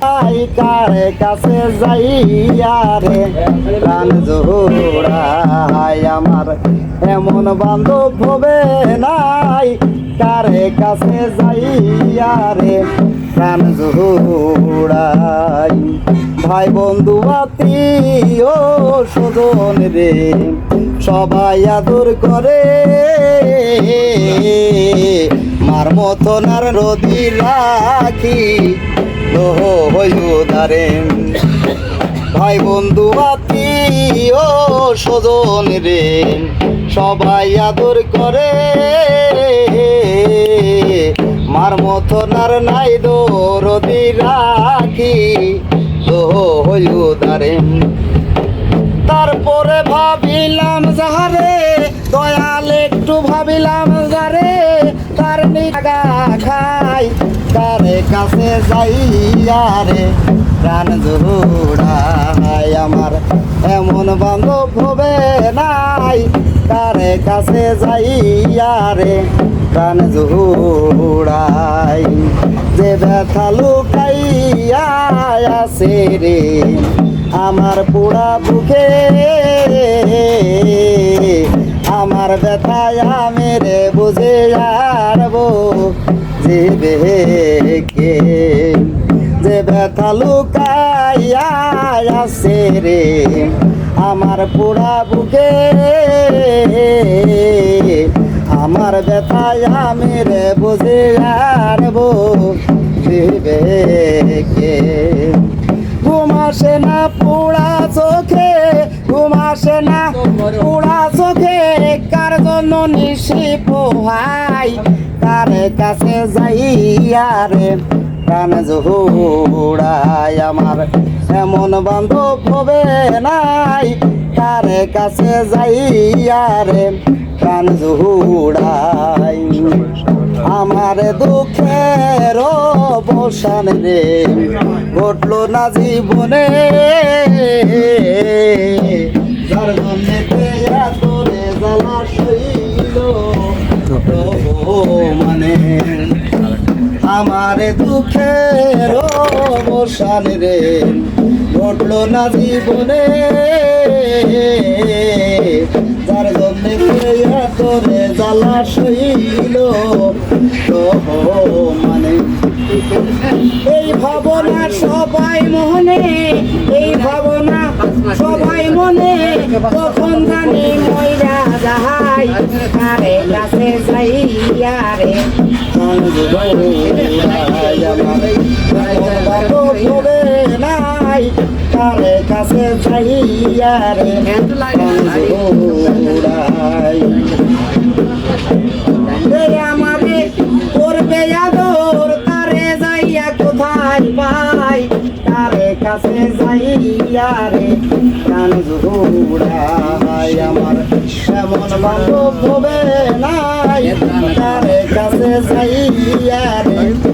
কারে কাছে যাইয়া রে প্রাণ জোড়াই আমার এমন বান্ধব হবে নাই কারে কাছে যাইয়া রে প্রাণ জোড়াই ভাই বন্ধু আত্মীয় স্বজন রে সবাই আদর করে মার মতন আর নদী রাখি হইদারে ভাই বন্ধু আত্মীয় স্বজন রে সবাই আদর করে মার মতন আর নাই দরদি রাখি হইদারে তারপরে ভাবিলাম যাহারে দয়াল একটু ভাবিলাম যারে তার নিগা খাই কারে কাছে যাইয়া রে প্রাণ জোড়াই আমার এমন বান্ধব হবে নাই কারে কাছে যাইয়া রে প্রাণ জোড়াই যে ব্যথা লুকাইয়া আছে রে আমার পোড়া বুকে আমার ব্যথায় আমি রে বুঝে যাবো কে যে ব্যথা লুকাইয়া আছে রে আমার পোড়া বুকে আমার ব্যথায় আমি রে বুঝে যাবো কে ঘুম আসে না পোড়া চোখে ঘুম আসে না পোড়া চোখে কার জন্য নিশি পোহাই কারে কাছে যাইয়া রে প্রাণ জোড়াই আমার এমন বান্ধব হবে নাই কারে কাছে যাইয়া রে প্রাণ জোড়াই আমার দুঃখের অবসান রে ঘটলো না জীবনে যার জন্যে তোরে জ্বালা সইল মানে আমার দুঃখের অবসান রে ঘটলো না জীবনে যার জন্যে তোরে জ্বালা সইল মানে এই ভাবনা সবাই মনে এই ভাবনা সবাই মনে তখন জানি ময়রা যাহাই কারে কাছে যাইয়া রে নাই কারে কাছে যাইয়া রে আমারে করবে আদর তারে যাইয়া কোথায় পাই কারে কাছে যাইয়া রে কান জোড়াই আমার এমন বান্ধব হবে নাই কারে কাছে যাইয়া রে